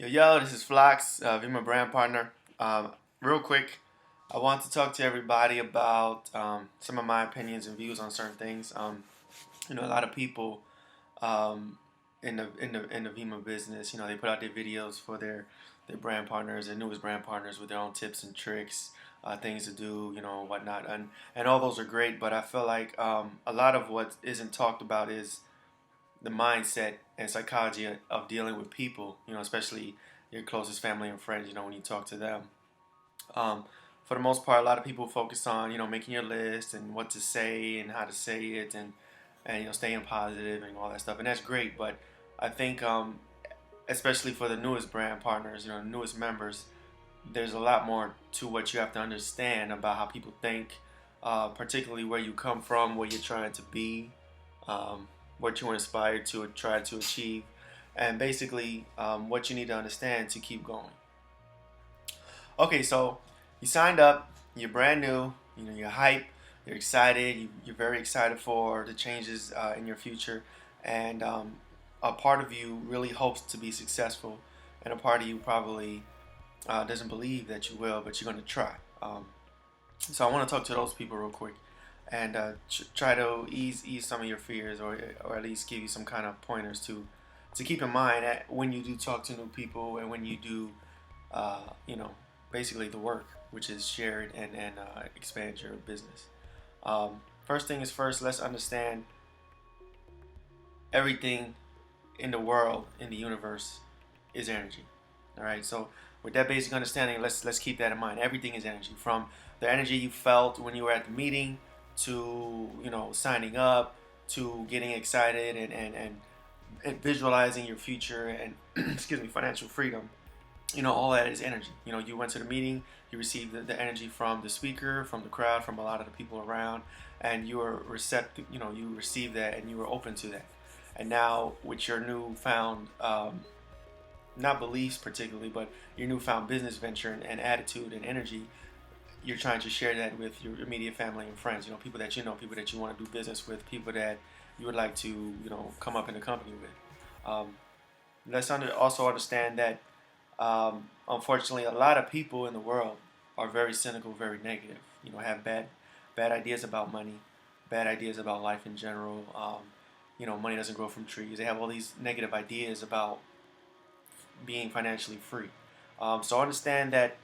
Yo, this is Flacs, Vemma brand partner. Real quick, I want to talk to everybody about some of my opinions and views on certain things. A lot of people um, in the Vemma business, they put out their videos for their brand partners, their newest brand partners, with their own tips and tricks, things to do, whatnot, and all those are great. But I feel like a lot of what isn't talked about is the mindset and psychology of dealing with people, especially your closest family and friends, when you talk to them. Um, for the most part, a lot of people focus on, making your list and what to say and how to say it and staying positive and all that stuff. And that's great. But I think, especially for the newest brand partners, the newest members, there's a lot more to what you have to understand about how people think, particularly where you come from, where you're trying to be, um, what you were inspired to try to achieve, and basically what you need to understand to keep going. Okay, so you signed up, you're brand new, you're hype, you're excited, you're very excited for the changes in your future, and a part of you really hopes to be successful, and a part of you probably doesn't believe that you will, but you're going to try. So I want to talk to those people real quick and try to ease some of your fears, or at least give you some kind of pointers to keep in mind when you do talk to new people and when you do, uh, you know, basically the work, which is share it and expand your business. First thing is first, let's understand everything in the world, in the universe, is energy. All right, so with that basic understanding, let's keep that in mind. Everything is energy, from the energy you felt when you were at the meeting to signing up, to getting excited and visualizing your future and excuse me, financial freedom. All that is energy. You went to the meeting, you received the energy from the speaker, from the crowd, from a lot of the people around, and you were receptive. You received that and you were open to that. And now with your newfound not beliefs particularly, but your newfound business venture and attitude and energy, you're trying to share that with your immediate family and friends. People that people that you want to do business with, people that you would like to, come up in the company with. Let's also understand that, unfortunately, a lot of people in the world are very cynical, very negative. Have bad ideas about money, bad ideas about life in general. Money doesn't grow from trees. They have all these negative ideas about being financially free. So understand that,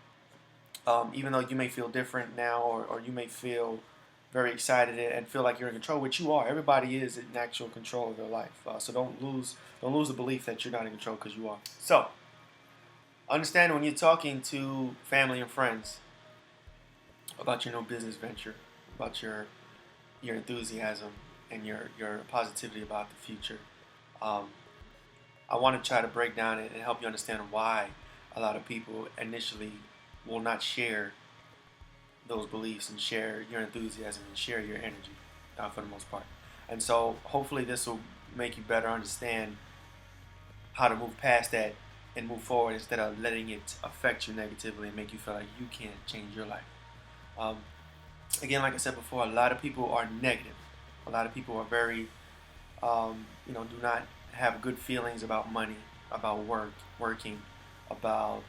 even though you may feel different now, or you may feel very excited and feel like you're in control, which you are. Everybody is in actual control of their life. So don't lose the belief that you're not in control, because you are. So understand, when you're talking to family and friends about your new business venture, about your enthusiasm and your positivity about the future. Um, I want to try to break down it and help you understand why a lot of people initially will not share those beliefs and share your enthusiasm and share your energy, for the most part. And so hopefully this will make you better understand how to move past that and move forward, instead of letting it affect you negatively and make you feel like you can't change your life. Um, Again, like I said before, a lot of people are negative. A lot of people are very, do not have good feelings about money, about working, about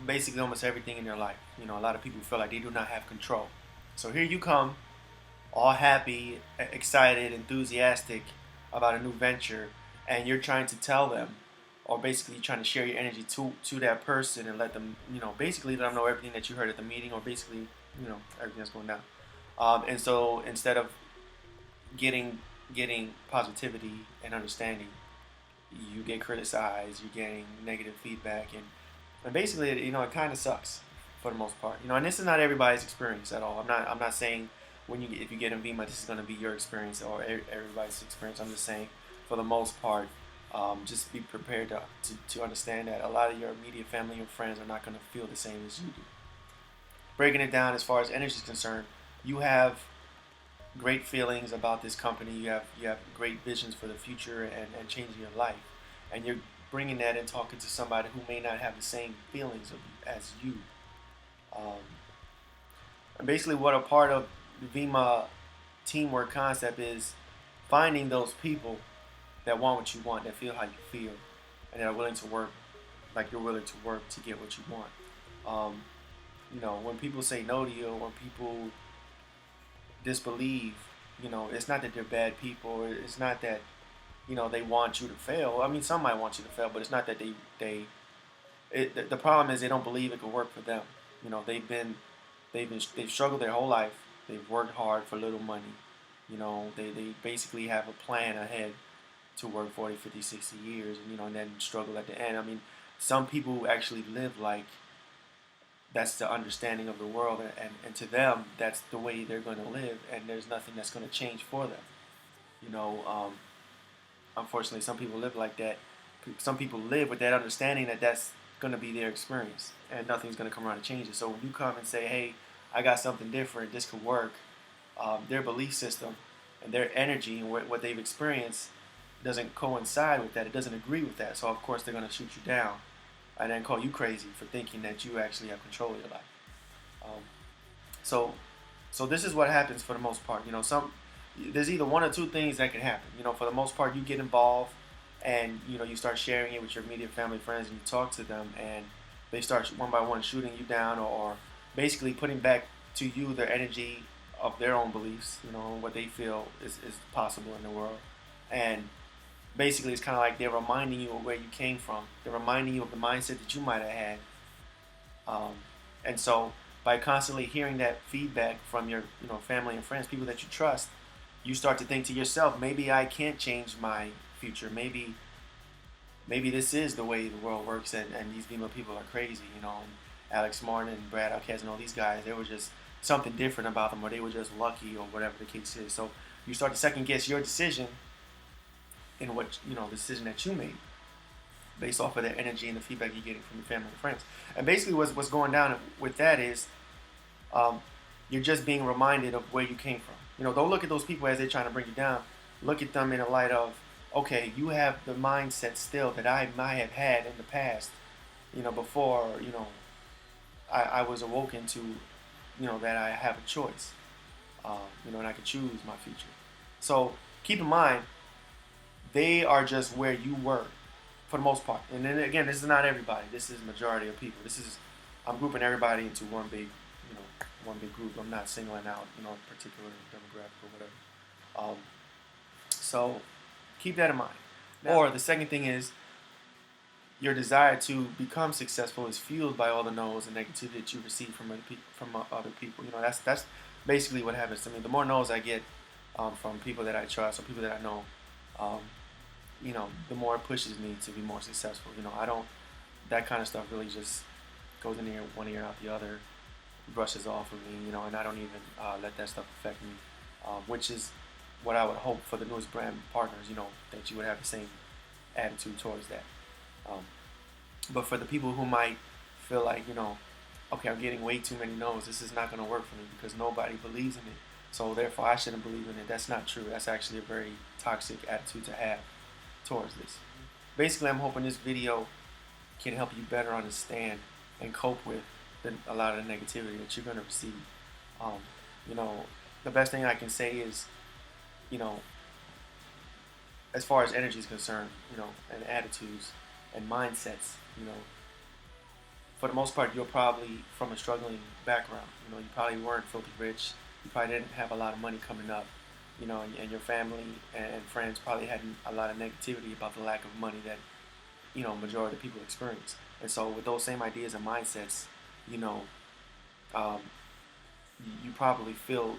basically almost everything in their life. A lot of people feel like they do not have control. So here you come, all happy, excited, enthusiastic about a new venture, and you're trying to tell them, or basically trying to share your energy to that person and let them, basically let them know everything that you heard at the meeting, or basically, everything that's going down. And so instead of getting positivity and understanding, you get criticized, you're getting negative feedback, and basically, it kind of sucks for the most part. And this is not everybody's experience at all. I'm not saying if you get in Vemma, this is going to be your experience or everybody's experience. I'm just saying, for the most part, just be prepared to understand that a lot of your immediate family and friends are not going to feel the same as you do. Breaking it down as far as energy is concerned, you have great feelings about this company. You have great visions for the future and changing your life, and you're bringing that and talking to somebody who may not have the same feelings as you. Um, and basically, what a part of the Vemma teamwork concept is finding those people that want what you want, that feel how you feel, and that are willing to work like you're willing to work to get what you want. Um, when people say no to you, or when people disbelieve, it's not that they're bad people. It's not that they want you to fail. I mean, some might want you to fail, but it's not that the problem is they don't believe it could work for them. They've struggled their whole life. They've worked hard for little money. They basically have a plan ahead to work 40, 50, 60 years, and then struggle at the end. I mean, some people actually live like that's the understanding of the world, and to them, that's the way they're going to live, and there's nothing that's going to change for them. You know, um, Unfortunately, some people live like that. Some people live with that understanding that that's going to be their experience, and nothing's going to come around and change it. So when you come and say, "Hey, I got something different. This could work," their belief system and their energy and what they've experienced doesn't coincide with that. It doesn't agree with that. So of course they're going to shoot you down and then call you crazy for thinking that you actually have control of your life. Um, so, so this is what happens for the most part. There's either one or two things that can happen. For the most part, you get involved, and you start sharing it with your immediate family, friends, and you talk to them, and they start one by one shooting you down, or basically putting back to you their energy of their own beliefs. What they feel is possible in the world, and basically it's kind of like they're reminding you of where you came from. They're reminding you of the mindset that you might have had, um, and so by constantly hearing that feedback from your family and friends, people that you trust, you start to think to yourself, maybe I can't change my future. Maybe this is the way the world works, and these Vemma people are crazy. Alex Martin and Brad Outcast and all these guys, they were just something different about them, or they were just lucky, or whatever the case is. So you start to second guess your decision in what the decision that you made based off of the energy and the feedback you're getting from your family and friends. And basically, what's going down with that is, you're just being reminded of where you came from. Don't look at those people as they're trying to bring you down. Look at them in a light of, okay, you have the mindset still that I might have had in the past, before, I was awoken to, that I have a choice, and I can choose my future. So keep in mind, they are just where you were for the most part. And then again, this is not everybody. This is the majority of people. I'm grouping everybody into one big group. I'm not singling out, a particular demographic or whatever. So keep that in mind. Now, or the second thing is, your desire to become successful is fueled by all the no's and negativity that you receive from other people. That's basically what happens to me. The more no's I get from people that I trust or people that I know, the more it pushes me to be more successful. I don't. That kind of stuff really just goes in one ear out the other, brushes off of me, and I don't even let that stuff affect me, which is what I would hope for the newest brand partners, that you would have the same attitude towards that. But for the people who might feel like, okay, I'm getting way too many no's, this is not going to work for me because nobody believes in it, so therefore I shouldn't believe in it. That's not true. That's actually a very toxic attitude to have towards this. Basically, I'm hoping this video can help you better understand and cope with a lot of the negativity that you're going to receive. The best thing I can say is, as far as energy is concerned, and attitudes and mindsets, for the most part, you're probably from a struggling background. You probably weren't filthy rich. You probably didn't have a lot of money coming up. And your family and friends probably had a lot of negativity about the lack of money that, majority of people experience. And so with those same ideas and mindsets, you probably feel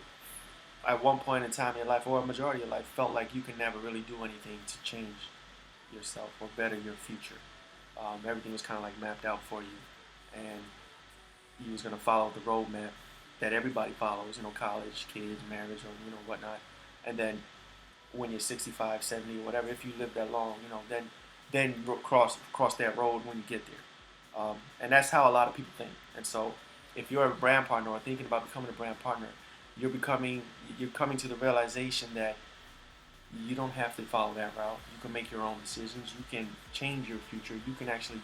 at one point in time in your life, or a majority of your life, felt like you can never really do anything to change yourself or better your future. Everything was kind of like mapped out for you, and you was going to follow the roadmap that everybody follows, college, kids, marriage, or, whatnot. And then when you're 65, 70, or whatever, if you live that long, then cross that road when you get there. And that's how a lot of people think. And so if you're a brand partner or thinking about becoming a brand partner, you're coming to the realization that you don't have to follow that route. You can make your own decisions. You can change your future. You can actually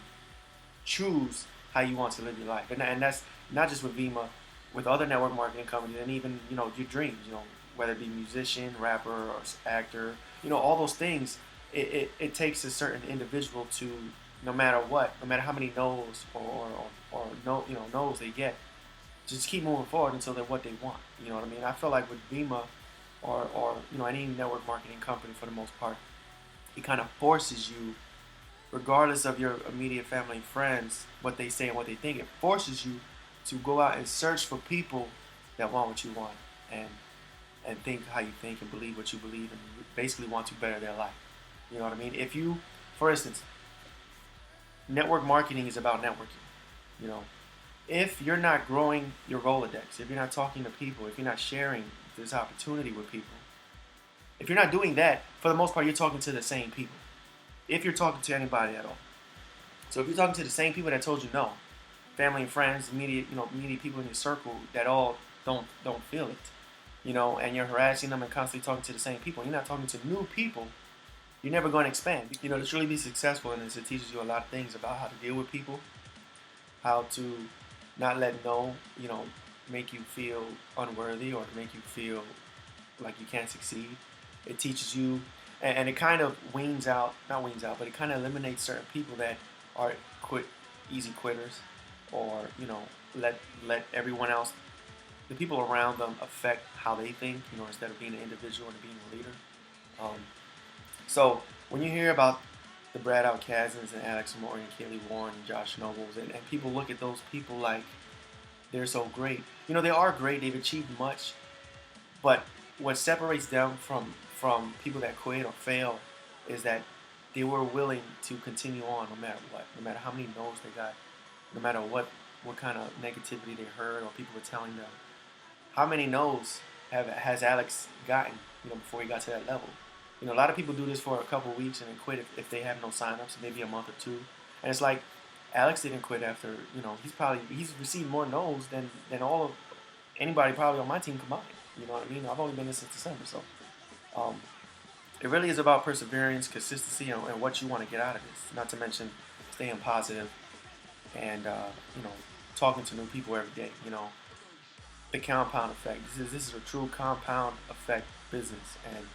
choose how you want to live your life. And that's not just with Vemma, with other network marketing companies, and even, your dreams, whether it be musician, rapper, or actor, all those things. It takes a certain individual to no matter what, no matter how many no's or no, no's they get, just keep moving forward until they're what they want. You know what I mean? I feel like with Vemma or any network marketing company for the most part, it kind of forces you, regardless of your immediate family and friends, what they say and what they think, it forces you to go out and search for people that want what you want and think how you think and believe what you believe and basically want to better their life. You know what I mean? If you, for instance, network marketing is about networking. You know, if you're not growing your Rolodex, if you're not talking to people, if you're not sharing this opportunity with people, if you're not doing that, for the most part, you're talking to the same people. If you're talking to anybody at all. So if you're talking to the same people that told you no, family and friends, immediate people in your circle that all don't feel it, and you're harassing them and constantly talking to the same people, you're not talking to new people, you're never going to expand. To truly be successful in this, it teaches you a lot of things about how to deal with people, how to not let no, make you feel unworthy or to make you feel like you can't succeed. It teaches you, and it kind of not weans out, but it kind of eliminates certain people that are easy quitters, or let everyone else, the people around them, affect how they think, instead of being an individual and being a leader. So when you hear about the Brad Alcazans and Alex Morgan, Kaylee Warren and Josh Nobles, and people look at those people like they're so great. They are great. They've achieved much, but what separates them from people that quit or fail is that they were willing to continue on no matter what, no matter how many no's they got, no matter what kind of negativity they heard or people were telling them. How many no's has Alex gotten, before he got to that level? A lot of people do this for a couple of weeks and then quit if they have no signups, maybe a month or two. And it's like Alex didn't quit after, he's received more no's than anybody probably on my team combined. You know what I mean? I've only been there since December, so it really is about perseverance, consistency, and what you want to get out of this. Not to mention staying positive and talking to new people every day. The compound effect. This is a true compound effect business, and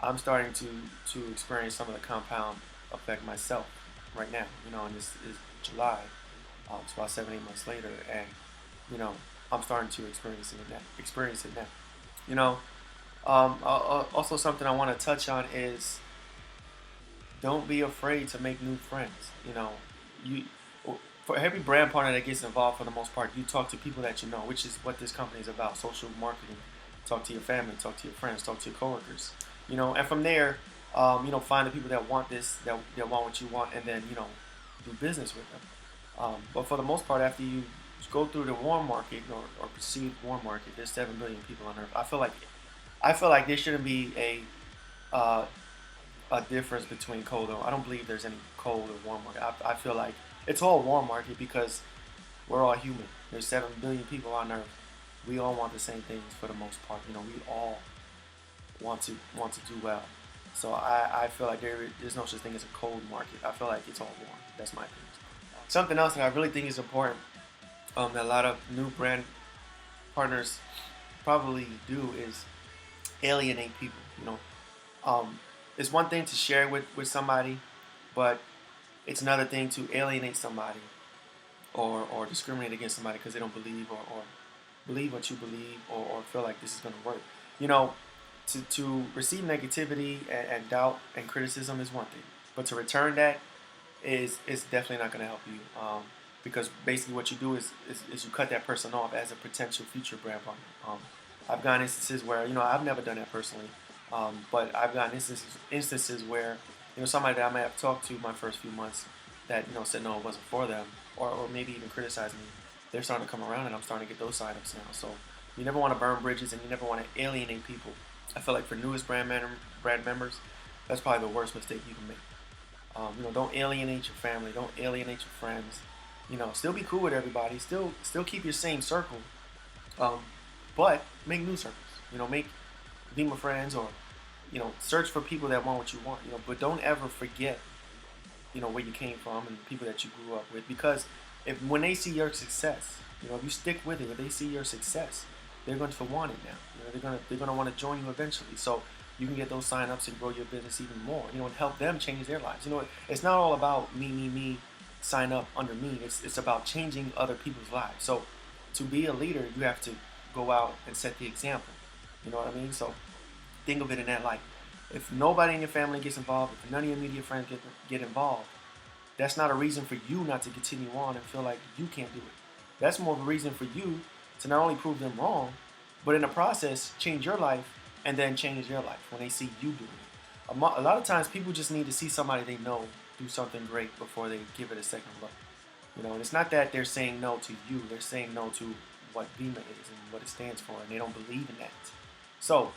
I'm starting to experience some of the compound effect myself right now. And this is July. It's about 7-8 months later, and I'm starting to experience it now. Also something I want to touch on is don't be afraid to make new friends. For every brand partner that gets involved, for the most part, you talk to people that you know, which is what this company is about, social marketing. Talk to your family, talk to your friends, talk to your coworkers, and from there, find the people that want this, that want what you want, and then, do business with them. But for the most part, after you go through the warm market or perceived warm market, there's 7 billion people on Earth. I feel like there shouldn't be a difference between cold or I don't believe there's any cold or warm market. I feel like it's all warm market because we're all human. There's 7 billion people on Earth. We all want the same things for the most part. We all want to do well. So I feel like there's no such thing as a cold market. I feel like it's all warm. That's my opinion. Something else that I really think is important that a lot of new brand partners probably do is alienate people. It's one thing to share with somebody, but it's another thing to alienate somebody or discriminate against somebody because they don't believe or believe what you believe or feel like this is going to work. To receive negativity and doubt and criticism is one thing, but to return that is definitely not going to help you, because basically what you do is you cut that person off as a potential future brand partner. I've gotten instances where I've never done that personally, but I've gotten instances where somebody that I might have talked to my first few months that said no, it wasn't for them, or maybe even criticized me. They're starting to come around, and I'm starting to get those signups now. So you never want to burn bridges, and you never want to alienate people. I feel like for newest brand members, that's probably the worst mistake you can make. Don't alienate your family, don't alienate your friends. Still be cool with everybody, still keep your same circle, but make new circles. Make Vemma friends, or search for people that want what you want. But don't ever forget, where you came from and the people that you grew up with, because when they see your success, if you stick with it, if they see your success, they're going to want it now. They're going to want to join you eventually. So you can get those sign-ups and grow your business even more, and help them change their lives. It's not all about me, sign up under me. It's about changing other people's lives. So to be a leader, you have to go out and set the example. You know what I mean? So think of it in that light. If nobody in your family gets involved, if none of your immediate friends get involved, that's not a reason for you not to continue on and feel like you can't do it. That's more of a reason for you to not only prove them wrong, but in the process, change your life and then change their life when they see you doing it. A lot of times people just need to see somebody they know do something great before they give it a second look. And it's not that they're saying no to you, they're saying no to what Vemma is and what it stands for, and they don't believe in that. So,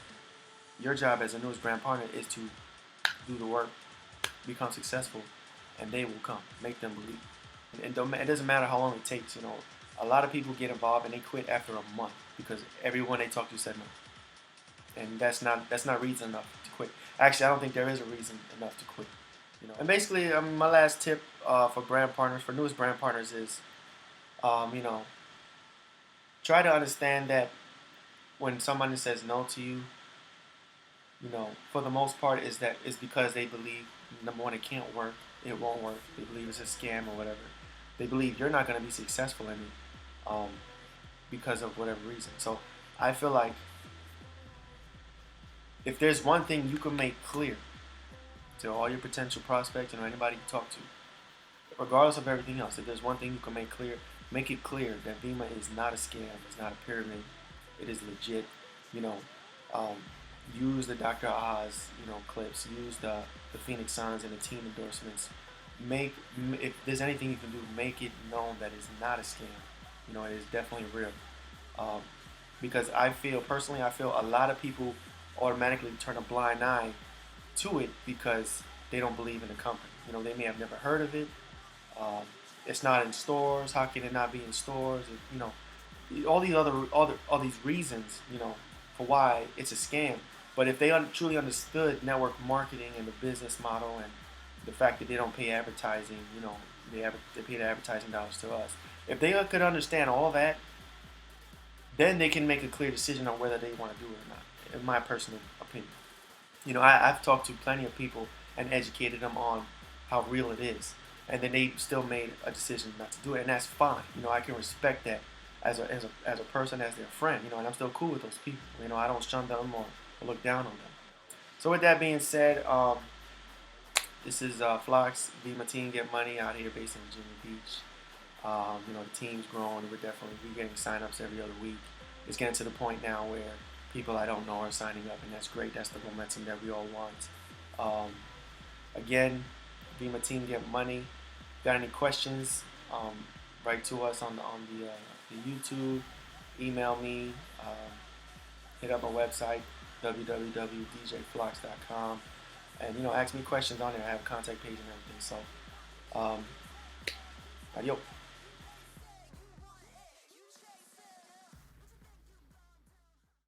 your job as a newest brand partner is to do the work, become successful, and they will come. Make them believe. And it doesn't matter how long it takes. A lot of people get involved and they quit after a month because everyone they talked to said no, and that's not reason enough to quit. Actually, I don't think there is a reason enough to quit. And basically, my last tip for brand partners, for newest brand partners, is, try to understand that when somebody says no to you, for the most part, is because they believe, number one, it can't work, it won't work. They believe it's a scam or whatever. They believe you're not going to be successful in it because of whatever reason. So I feel like if there's one thing you can make clear to all your potential prospects and anybody you talk to, regardless of everything else, if there's one thing you can make clear, make it clear that Vemma is not a scam, it's not a pyramid, it is legit. Use the Dr. Oz, clips, use the Phoenix Suns and the team endorsements. If there's anything you can do, make it known that it's not a scam. It is definitely real. Because I feel a lot of people automatically turn a blind eye to it because they don't believe in the company. They may have never heard of it. It's not in stores. How can it not be in stores? All these reasons, for why it's a scam. But if they truly understood network marketing and the business model and the fact that they don't pay advertising, they pay the advertising dollars to us. If they could understand all that, then they can make a clear decision on whether they want to do it or not, in my personal opinion. I've talked to plenty of people and educated them on how real it is, and then they still made a decision not to do it, and that's fine. I can respect that as a person, as their friend, and I'm still cool with those people. I don't shun them or look down on them. So with that being said, this is Flacs, Vemma TeamGetMoney out here based in Virginia Beach. The team's growing. We're getting signups every other week. It's getting to the point now where people I don't know are signing up, and that's great. That's the momentum that we all want. Again, Vemma TeamGetMoney. Got any questions? Write to us on the YouTube. Email me. Hit up my website, www.djflacs.com, and ask me questions on there. I have a contact page and everything. So, adios.